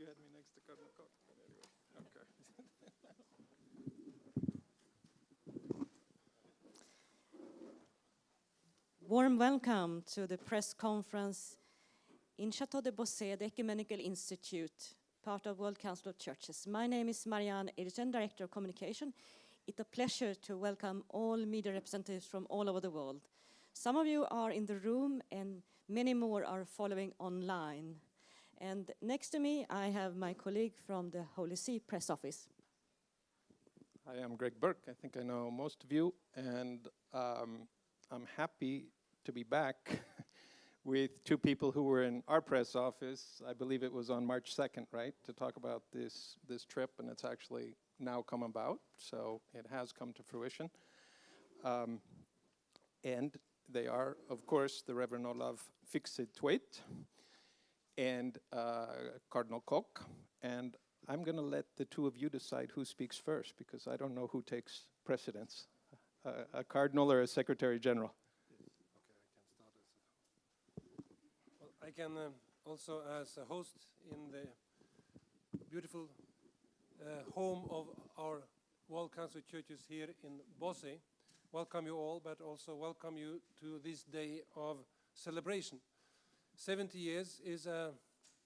You had me next to Cardinal Koch. Anyway. Okay. Warm welcome to the press conference in Château de Beausset, the Ecumenical Institute, part of World Council of Churches. My name is Marianne Ejdersten, Director of Communication. It's a pleasure to welcome all media representatives from all over the world. Some of you are in the room and many more are following online. And next to me, I have my colleague from the Holy See Press Office. Hi, I'm Greg Burke. I think I know most of you, and I'm happy to be back with two people who were in our press office. I believe it was on March 2nd, right, to talk about this trip, and it's actually now come about, so it has come to fruition. And they are, of course, the Reverend Olav Fykse Tveit and Cardinal Koch, and I'm going to let the two of you decide who speaks first, because I don't know who takes precedence, a cardinal or a secretary general. I can also, as a host in the beautiful home of our World Council of Churches here in Beausset, welcome you all, but also welcome you to this day of celebration. 70 years is a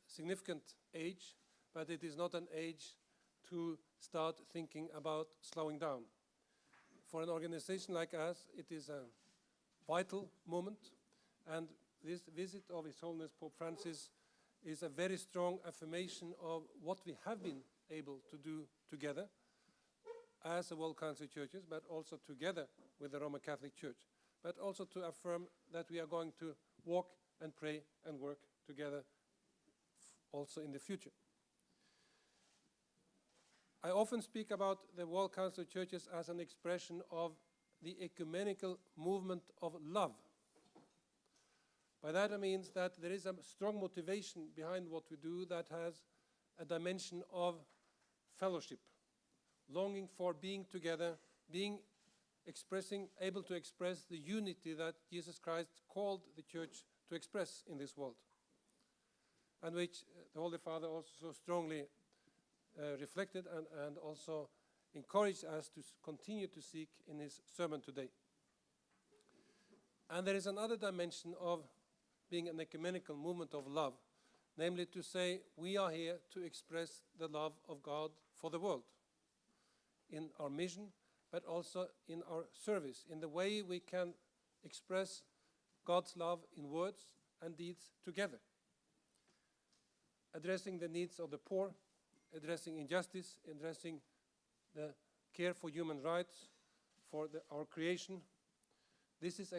significant age, but it is not an age to start thinking about slowing down. For an organization like us, it is a vital moment, and this visit of His Holiness Pope Francis is a very strong affirmation of what we have been able to do together as a World Council of Churches, but also together with the Roman Catholic Church, but also to affirm that we are going to walk and pray and work together also in the future. I often speak about the World Council of Churches as an expression of the ecumenical movement of love. By that I mean that there is a strong motivation behind what we do that has a dimension of fellowship, longing for being together, able to express the unity that Jesus Christ called the Church to express in this world, and which the Holy Father also so strongly reflected and also encouraged us to continue to seek in his sermon today. And there is another dimension of being an ecumenical movement of love, namely to say we are here to express the love of God for the world in our mission, but also in our service, in the way we can express God's love in words and deeds together, addressing the needs of the poor, addressing injustice, addressing the care for human rights, for our creation. These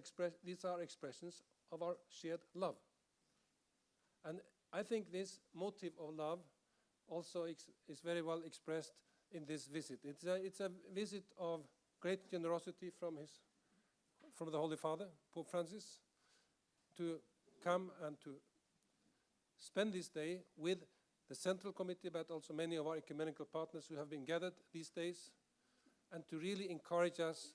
are expressions of our shared love. And I think this motive of love also is very well expressed in this visit. It's a visit of great generosity from the Holy Father, Pope Francis, to come and to spend this day with the Central Committee, but also many of our ecumenical partners who have been gathered these days, and to really encourage us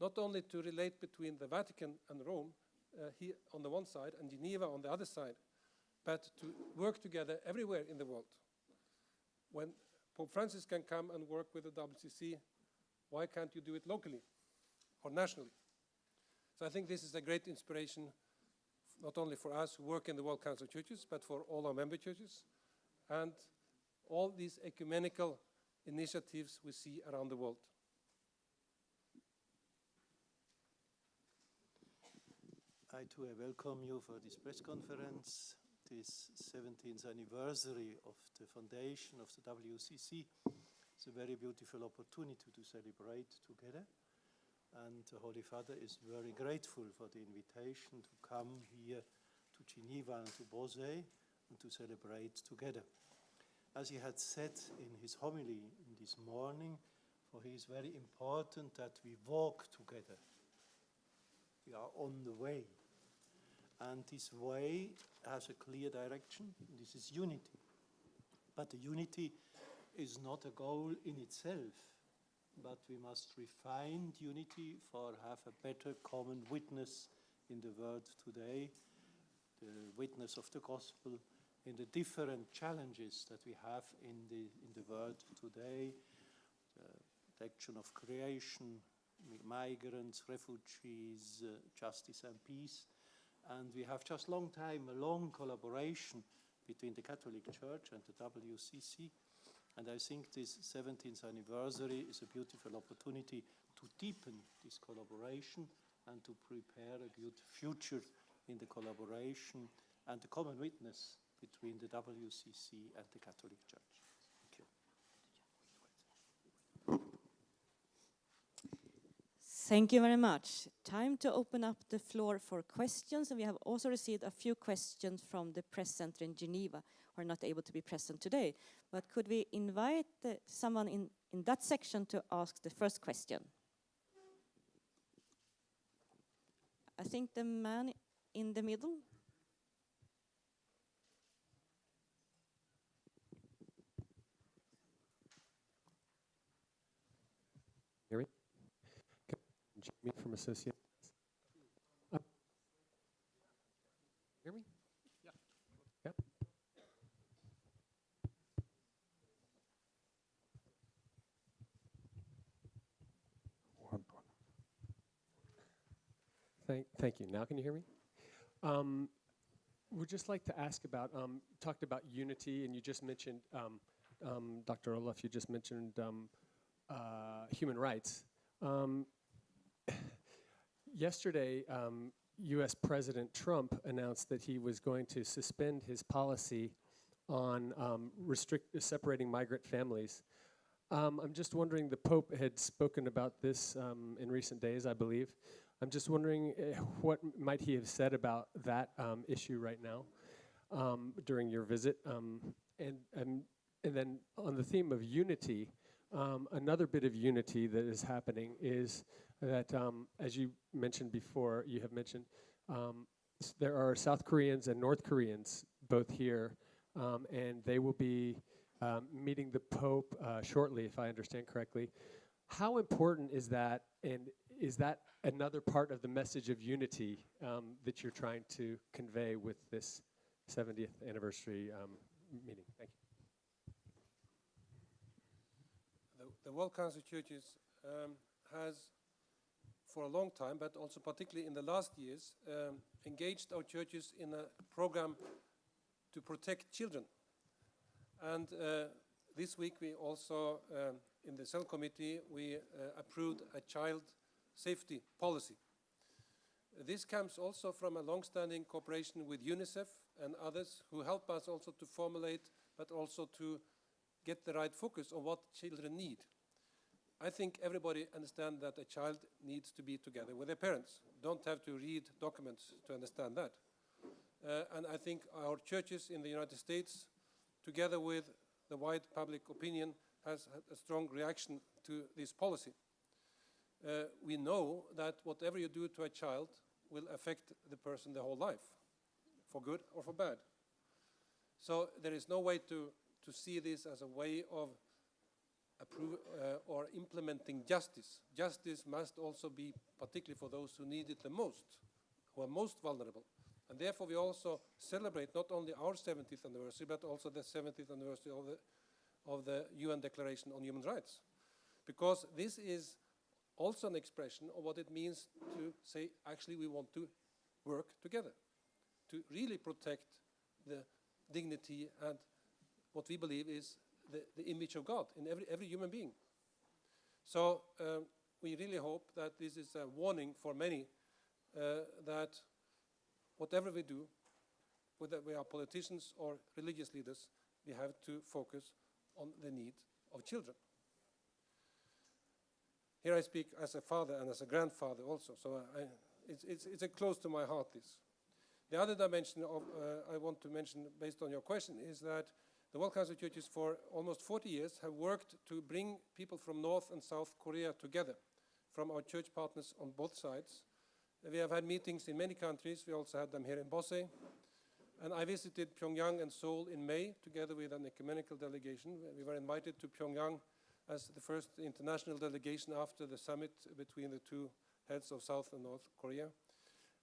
not only to relate between the Vatican and Rome here on the one side and Geneva on the other side, but to work together everywhere in the world. When Pope Francis can come and work with the WCC, why can't you do it locally or nationally? So I think this is a great inspiration, not only for us who work in the World Council of Churches, but for all our member churches and all these ecumenical initiatives we see around the world. I too welcome you for this press conference, this 17th anniversary of the foundation of the WCC. It's a very beautiful opportunity to celebrate together. And the Holy Father is very grateful for the invitation to come here to Geneva and to Beausset and to celebrate together. As he had said in his homily this morning, for he is very important that we walk together. We are on the way. And this way has a clear direction. This is unity. But the unity is not a goal in itself, but we must refine unity for have a better common witness in the world today, the witness of the gospel in the different challenges that we have in the world today, the protection of creation, migrants, refugees, justice and peace. And we have just long collaboration between the Catholic Church and the WCC. And I think this 17th anniversary is a beautiful opportunity to deepen this collaboration and to prepare a good future in the collaboration and the common witness between the WCC and the Catholic Church. Thank you. Thank you very much. Time to open up the floor for questions. And we have also received a few questions from the press center in Geneva who are not able to be present today. But could we invite someone in that section to ask the first question? I think the man in the middle. Hear me? Jamie from Associate. Hear me? Yeah. Yep. Thank you. Now can you hear me? We'd just like to ask about, talked about unity, and you just mentioned, Dr. Olav, you just mentioned human rights. Yesterday, U.S. President Trump announced that he was going to suspend his policy on separating migrant families. I'm just wondering, the Pope had spoken about this in recent days, I believe. I'm just wondering what might he have said about that issue right now during your visit. And then on the theme of unity, another bit of unity that is happening is that, as you mentioned before, you have mentioned, there are South Koreans and North Koreans both here, and they will be meeting the Pope shortly, if I understand correctly. How important is that, and is that another part of the message of unity that you're trying to convey with this 70th anniversary meeting? Thank you. The World Council of Churches has, for a long time, but also particularly in the last years, engaged our churches in a program to protect children. And this week we also, in the Cell Committee, we approved a child safety policy. This comes also from a long-standing cooperation with UNICEF and others who help us also to formulate, but also to get the right focus on what children need. I think everybody understands that a child needs to be together with their parents. Don't have to read documents to understand that. And I think our churches in the United States, together with the wide public opinion, has had a strong reaction to this policy. We know that whatever you do to a child will affect the person their whole life, for good or for bad. So there is no way to see this as a way of or implementing justice. Justice must also be particularly for those who need it the most, who are most vulnerable. And therefore we also celebrate not only our 70th anniversary, but also the 70th anniversary of the UN Declaration on Human Rights. Because this is also an expression of what it means to say, actually we want to work together, to really protect the dignity and what we believe is the image of God in every human being. So we really hope that this is a warning for many that whatever we do, whether we are politicians or religious leaders, we have to focus on the need of children. Here I speak as a father and as a grandfather also, so it's close to my heart, this. The other dimension of, I want to mention based on your question is that the World Council of Churches for almost 40 years have worked to bring people from North and South Korea together, from our church partners on both sides. We have had meetings in many countries. We also had them here in Bosse. And I visited Pyongyang and Seoul in May together with an ecumenical delegation. We were invited to Pyongyang as the first international delegation after the summit between the two heads of South and North Korea.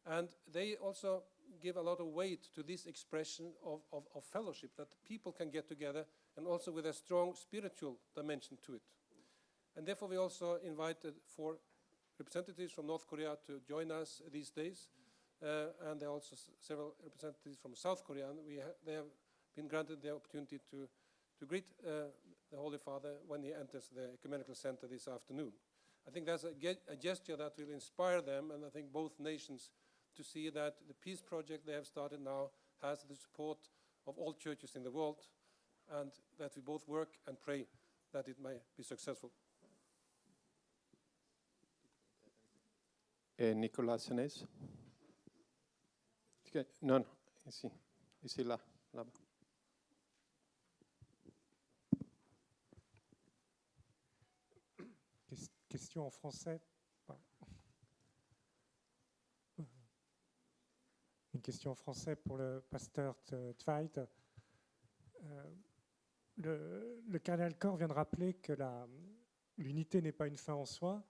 And they also give a lot of weight to this expression of fellowship, that people can get together, and also with a strong spiritual dimension to it. And therefore we also invited 4 representatives from North Korea to join us these days, and there are also several representatives from South Korea, and they have been granted the opportunity to greet the Holy Father when he enters the ecumenical center this afternoon. I think that's a gesture that will inspire them, and I think both nations, to see that the peace project they have started now has the support of all churches in the world, and that we both work and pray that it may be successful. Nicolas Senez. Non, ici. Ici, là. Là-bas. Question en français. Une question en français pour le pasteur Tveit. Le cardinal Koch vient de rappeler que l'unité n'est pas une fin en soi.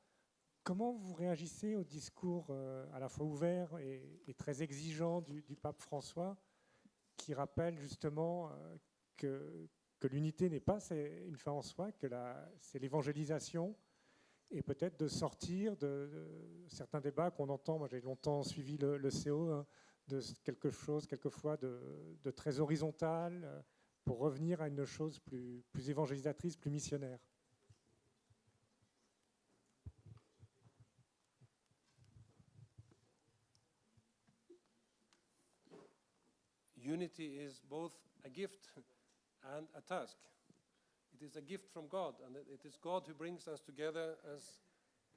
Comment vous réagissez au discours à la fois ouvert et très exigeant du pape François, qui rappelle justement que l'unité n'est pas une fin en soi, que c'est l'évangélisation, et peut-être de sortir de certains débats qu'on entend. Moi, j'ai longtemps suivi le CO, hein, de quelque chose, quelquefois, de très horizontal, pour revenir à une chose plus évangélisatrice, plus missionnaire. Unity is both a gift and a task. It is a gift from God, and it is God who brings us together as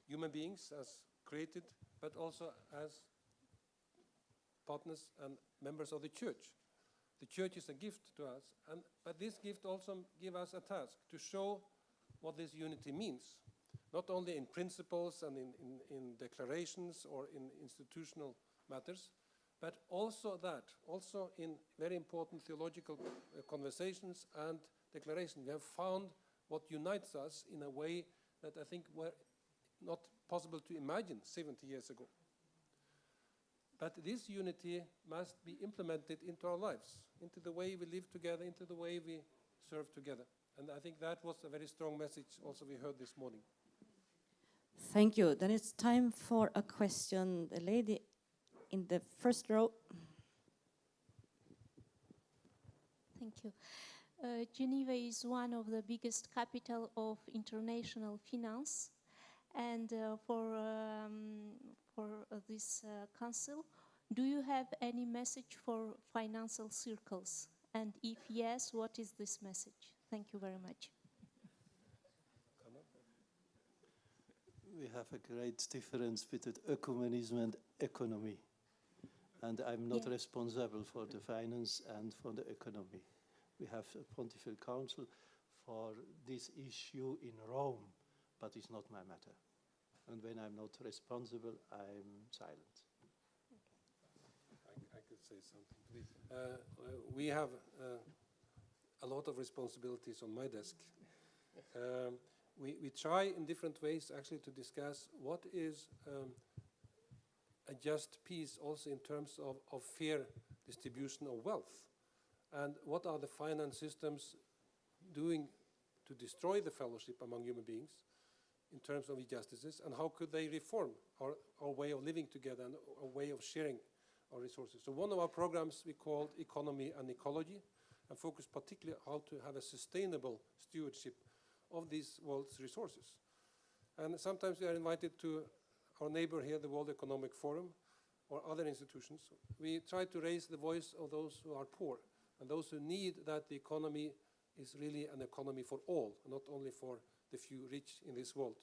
human beings, as created, but also as partners and members of the church. The church is a gift to us, but this gift also gives us a task to show what this unity means, not only in principles and in declarations or in institutional matters, but also in very important theological conversations and declarations. We have found what unites us in a way that I think were not possible to imagine 70 years ago. But this unity must be implemented into our lives, into the way we live together, into the way we serve together. And I think that was a very strong message also we heard this morning. Thank you. Then it's time for a question. The lady in the first row. Thank you. Geneva is one of the biggest capital of international finance, and for this council, do you have any message for financial circles? And if yes, what is this message? Thank you very much. We have a great difference between ecumenism and economy. And I'm not responsible for the finance and for the economy. We have a Pontifical Council for this issue in Rome, but it's not my matter. And when I'm not responsible, I'm silent. I could say something, please. We have a lot of responsibilities on my desk. We try in different ways actually to discuss what is a just peace also in terms of fair distribution of wealth, and what are the finance systems doing to destroy the fellowship among human beings in terms of injustices, and how could they reform our way of living together and our way of sharing our resources. So one of our programs we called Economy and Ecology, and focus particularly how to have a sustainable stewardship of these world's resources. And sometimes we are invited to our neighbor here, the World Economic Forum, or other institutions. We try to raise the voice of those who are poor, and those who need that the economy is really an economy for all, not only for the few rich in this world.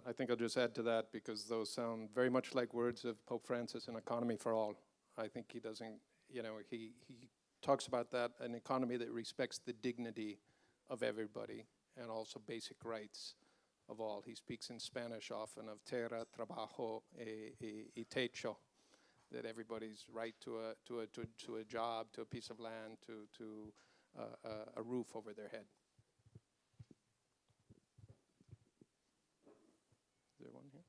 I think I'll just add to that, because those sound very much like words of Pope Francis, an economy for all. I think he doesn't, he talks about that, an economy that respects the dignity of everybody and also basic rights of all. He speaks in Spanish often of tierra, trabajo, y techo, that everybody's right to a job, to a piece of land, to a roof over their head. Is there one here?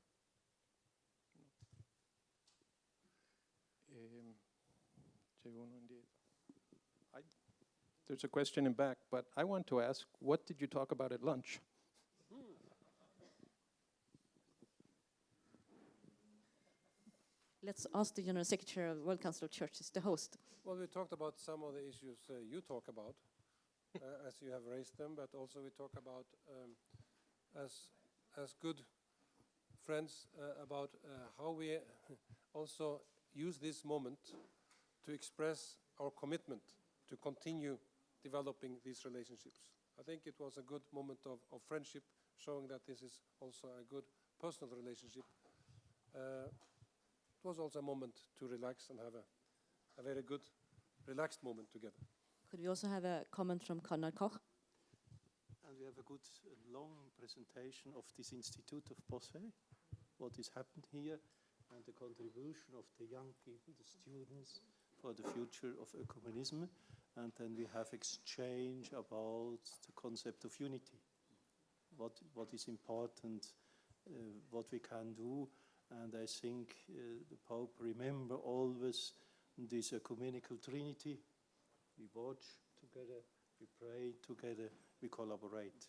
There's a question in back, but I want to ask, what did you talk about at lunch? Let's ask the General Secretary of the World Council of Churches, the host. Well, we talked about some of the issues you talk about, as you have raised them, but also we talk about, as good friends, about how we also use this moment to express our commitment to continue developing these relationships. I think it was a good moment of friendship, showing that this is also a good personal relationship. It was also a moment to relax and have a very good, relaxed moment together. Could we also have a comment from Cardinal Koch? And we have a good long presentation of this Institute of Bosphore, what has happened here, and the contribution of the young people, the students, for the future of ecumenism. And then we have exchange about the concept of unity, what is important, what we can do. And I think the Pope remember always this ecumenical trinity. We watch together, we pray together, we collaborate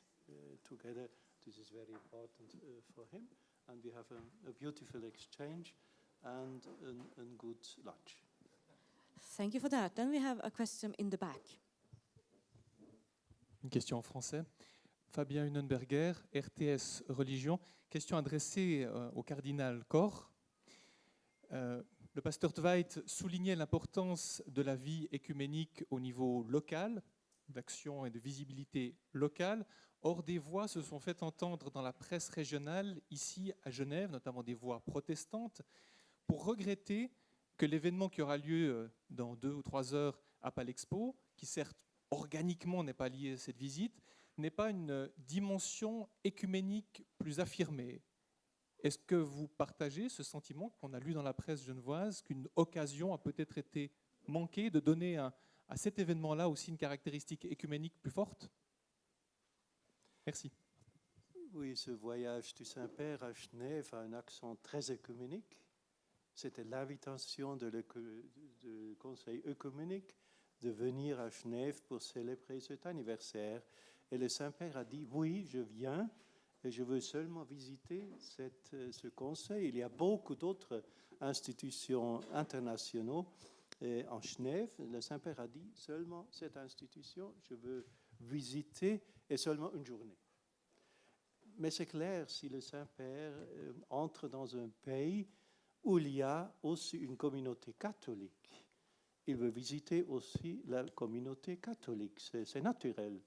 together. This is very important for him. And we have a beautiful exchange and a good lunch. Thank you for that. Then we have a question in the back. Une question en français. Fabien Hunenberger, RTS Religion. Question adressée au cardinal Koch. Le pasteur Tveit soulignait l'importance de la vie écuménique au niveau local, d'action et de visibilité locale. Or, des voix se sont fait entendre dans la presse régionale, ici à Genève, notamment des voix protestantes, pour regretter que l'événement qui aura lieu dans 2 ou 3 heures à Palexpo, qui certes organiquement n'est pas lié à cette visite, n'est pas une dimension écuménique plus affirmée. Est-ce que vous partagez ce sentiment qu'on a lu dans la presse genevoise, qu'une occasion a peut-être été manquée de donner à cet événement-là aussi une caractéristique écuménique plus forte? Merci. Oui, ce voyage du Saint-Père à Genève a un accent très œcuménique. C'était l'invitation du Conseil œcuménique de venir à Genève pour célébrer cet anniversaire. Et le Saint-Père a dit, oui, je viens, et je veux seulement visiter ce conseil. Il y a beaucoup d'autres institutions internationales en Genève. Le Saint-Père a dit, seulement cette institution, je veux visiter, et seulement une journée. Mais c'est clair, si le Saint-Père entre dans un pays où il y a aussi une communauté catholique, il veut visiter aussi la communauté catholique. C'est naturel.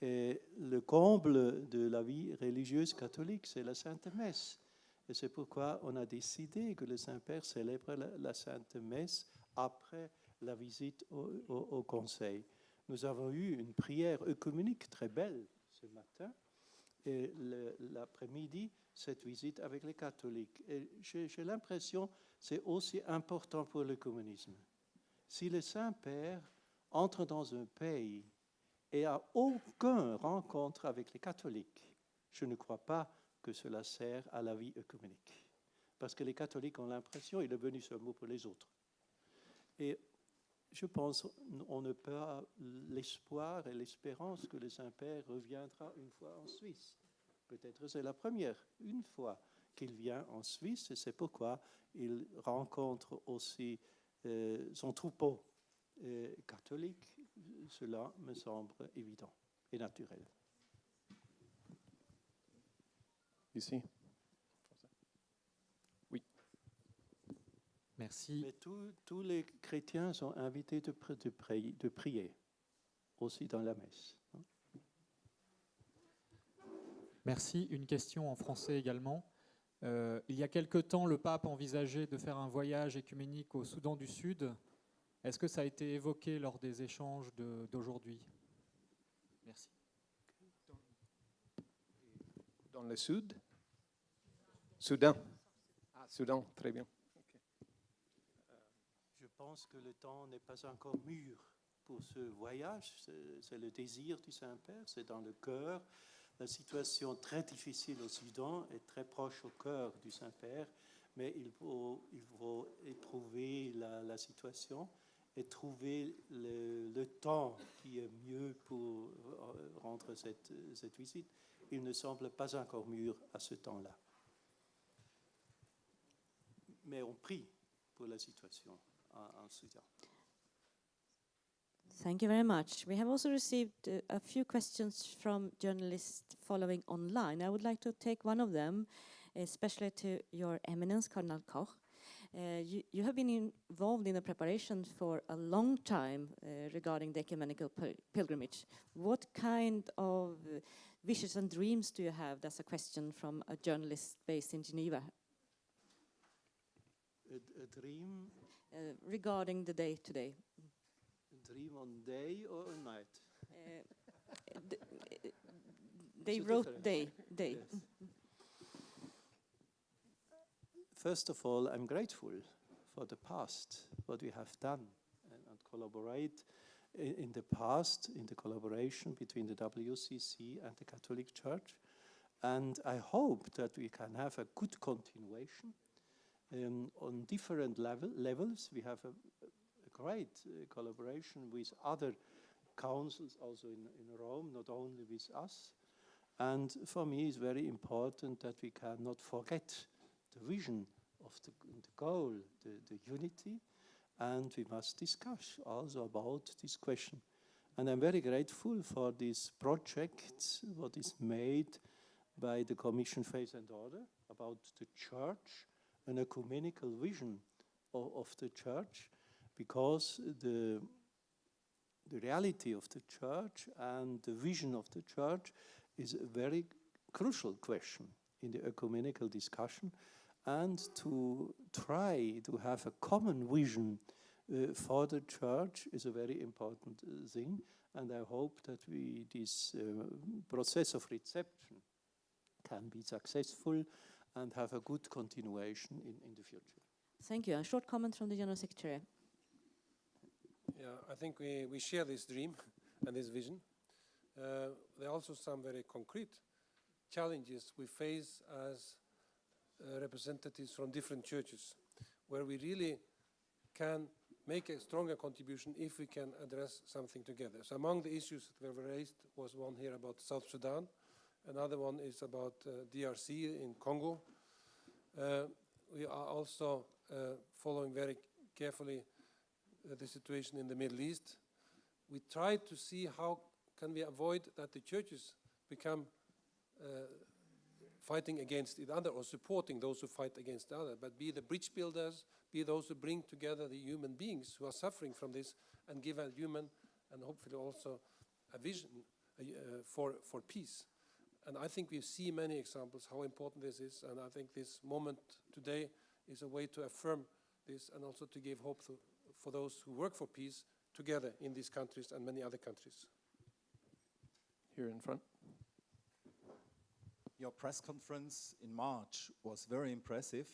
Et le comble de la vie religieuse catholique, c'est la Sainte Messe. Et c'est pourquoi on a décidé que le Saint-Père célèbre la Sainte Messe après la visite au Conseil. Nous avons eu une prière œcuménique très belle ce matin. Et l'après-midi, cette visite avec les catholiques. Et j'ai l'impression que c'est aussi important pour l'œcuménisme. Si le Saint-Père entre dans un pays et a aucune rencontre avec les catholiques, je ne crois pas que cela sert à la vie œcuménique. Parce que les catholiques ont l'impression qu'il est venu seulement pour les autres. Et je pense qu'on ne peut pas l'espoir et l'espérance que le Saint-Père reviendra une fois en Suisse. Peut-être c'est la première, une fois qu'il vient en Suisse, et c'est pourquoi il rencontre aussi son troupeau catholique. Cela me semble évident et naturel. Ici. Oui. Merci. Mais tous les chrétiens sont invités de prier, aussi dans la messe. Merci. Une question en français également. Il y a quelque temps, le pape envisageait de faire un voyage écuménique au Soudan du Sud. Est-ce que ça a été évoqué lors des échanges d'aujourd'hui? Merci. Dans le sud? Soudan. Ah, Soudan, très bien. Okay. Je pense que le temps n'est pas encore mûr pour ce voyage. C'est le désir du Saint-Père, c'est dans le cœur. La situation très difficile au Soudan est très proche au cœur du Saint-Père, mais il faut éprouver la situation. et trouver le temps qui est mieux pour rendre cette visite. Il ne semble pas encore mûr à ce temps-là. Mais on prie pour la situation en Soudan. Thank you very much. We have also received a few questions from journalists following online. I would like to take one of them, especially to Your Eminence, Cardinal Koch. You have been involved in the preparation for a long time regarding the ecumenical pilgrimage. What kind of wishes and dreams do you have? That's a question from a journalist based in Geneva. A dream? Regarding the day today. A dream on day or on night? They wrote day. Yes. First of all, I'm grateful for the past, what we have done, and collaborate in the past, in the collaboration between the WCC and the Catholic Church. And I hope that we can have a good continuation on different levels. We have a great collaboration with other councils also in Rome, not only with us. And for me, it's very important that we cannot forget the vision of the goal, the unity, and we must discuss also about this question. And I'm very grateful for this project, what is made by the Commission Faith and Order about the Church, an ecumenical vision of the Church, because the reality of the Church and the vision of the Church is a very crucial question in the ecumenical discussion, and to try to have a common vision for the Church is a very important thing, and I hope that this process of reception can be successful and have a good continuation in the future. Thank you. A short comment from the General Secretary. Yeah, I think we share this dream and this vision. There are also some very concrete challenges we face as representatives from different churches, where we really can make a stronger contribution if we can address something together. So among the issues that were raised was one here about South Sudan. Another one is about DRC in Congo. We are also following very carefully the situation in the Middle East. We try to see how can we avoid that the churches become fighting against each other or supporting those who fight against the other, but be the bridge builders, be those who bring together the human beings who are suffering from this and give a human and hopefully also a vision for peace. And I think we see many examples how important this is, and I think this moment today is a way to affirm this and also to give hope for those who work for peace together in these countries and many other countries. Here in front. Your press conference in March was very impressive.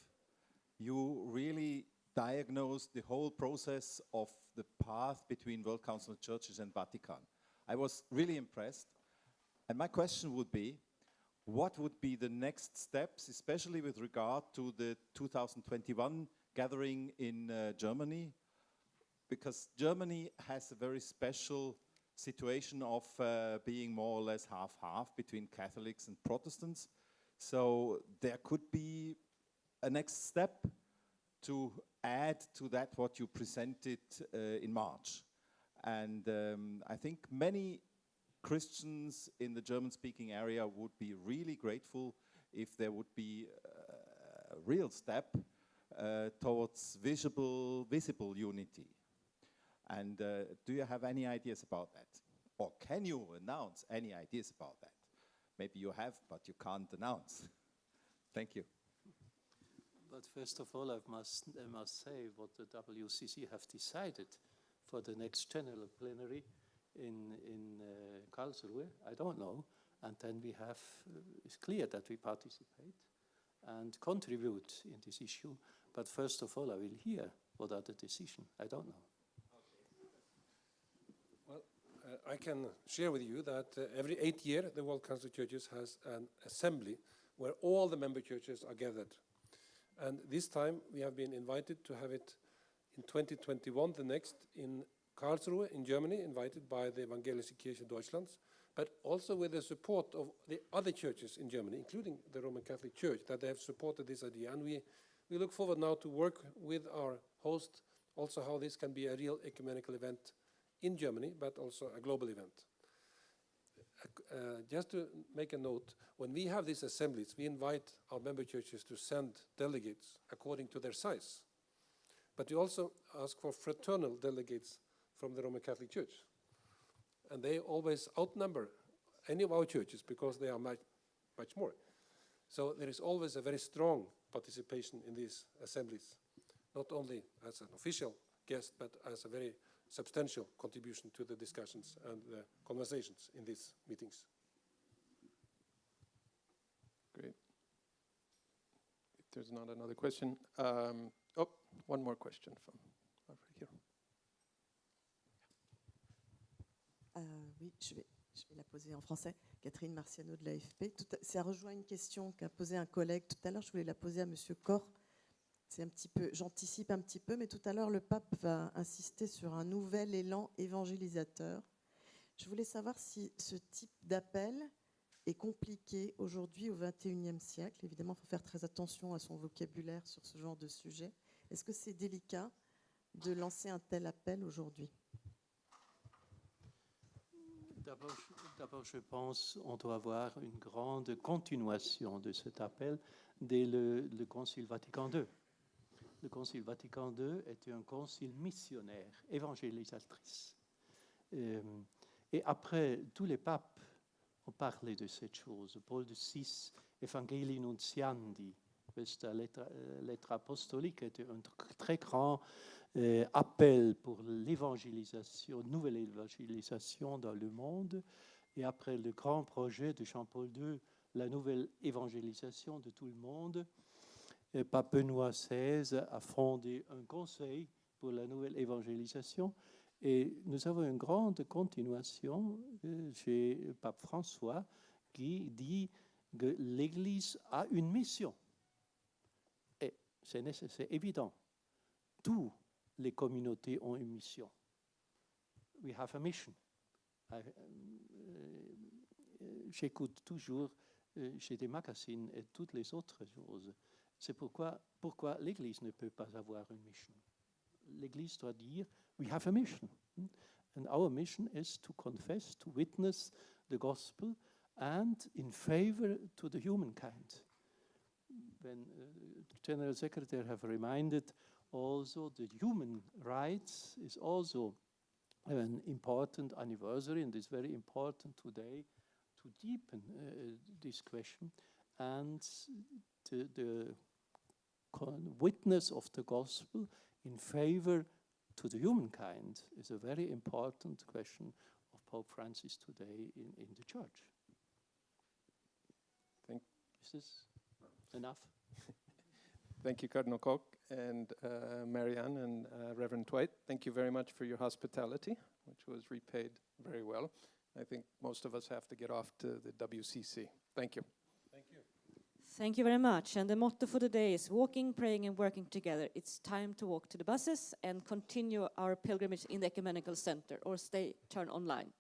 You really diagnosed the whole process of the path between World Council of Churches and Vatican. I was really impressed. And my question would be, what would be the next steps, especially with regard to the 2021 gathering in Germany? Because Germany has a very special situation of being more or less half-half between Catholics and Protestants. So there could be a next step to add to that what you presented in March. And I think many Christians in the German-speaking area would be really grateful if there would be a real step towards visible unity. And do you have any ideas about that? Or can you announce any ideas about that? Maybe you have, but you can't announce. Thank you. But first of all, I must say what the WCC have decided for the next general plenary in Karlsruhe. I don't know. And then we have, it's clear that we participate and contribute in this issue. But first of all, I will hear what are the decisions. I don't know. I can share with you that every 8 years, the World Council of Churches has an assembly where all the member churches are gathered. And this time, we have been invited to have it In 2021, the next in Karlsruhe in Germany, invited by the Evangelische Kirche Deutschlands, but also with the support of the other churches in Germany, including the Roman Catholic Church, that they have supported this idea. And we look forward now to work with our host, also how this can be a real ecumenical event in Germany, but also a global event. Just to make a note, when we have these assemblies, we invite our member churches to send delegates according to their size. But we also ask for fraternal delegates from the Roman Catholic Church. And they always outnumber any of our churches because they are much more. So there is always a very strong participation in these assemblies, not only as an official guest, but as a very substantial contribution to the discussions and the conversations in these meetings. Great. If there's not another question, one more question from over here. Oui, je vais la poser en français. Catherine Marciano de l'AFP. Ça rejoint une question qu'a posée un collègue tout à l'heure. Je voulais la poser à Monsieur Koch. C'est un petit peu, j'anticipe un petit peu, mais tout à l'heure, le pape va insister sur un nouvel élan évangélisateur. Je voulais savoir si ce type d'appel est compliqué aujourd'hui au XXIe siècle. Évidemment, il faut faire très attention à son vocabulaire sur ce genre de sujet. Est-ce que c'est délicat de lancer un tel appel aujourd'hui ? D'abord, je pense qu'on doit avoir une grande continuation de cet appel dès le Concile Vatican II. Le Concile Vatican II était un concile missionnaire, évangélisatrice. Et après, tous les papes ont parlé de cette chose. Paul VI, Evangelii Nuntiandi, questa lettre apostolique était un très grand appel pour l'évangélisation, nouvelle évangélisation dans le monde. Et après le grand projet de Jean-Paul II, la nouvelle évangélisation de tout le monde, Pape Benoît XVI a fondé un conseil pour la nouvelle évangélisation. Et nous avons une grande continuation chez Pape François qui dit que l'Église a une mission. Et c'est évident. Toutes les communautés ont une mission. We have a mission. J'écoute toujours chez des magazines et toutes les autres choses. C'est pourquoi l'Église ne peut pas avoir une mission. L'Église doit dire, we have a mission. And our mission is to confess, to witness the gospel and in favor to the humankind. When General Secretary have reminded also the human rights is also an important anniversary, and it's very important today to deepen this question. And the witness of the gospel in favor to the humankind is a very important question of Pope Francis today in the church. Is this enough? Thank you, Cardinal Koch and Marianne and Reverend Tveit. Thank you very much for your hospitality, which was repaid very well. I think most of us have to get off to the WCC. Thank you. Thank you. Thank you very much. And the motto for the day is walking, praying, and working together. It's time to walk to the buses and continue our pilgrimage in the Ecumenical Center or turn online.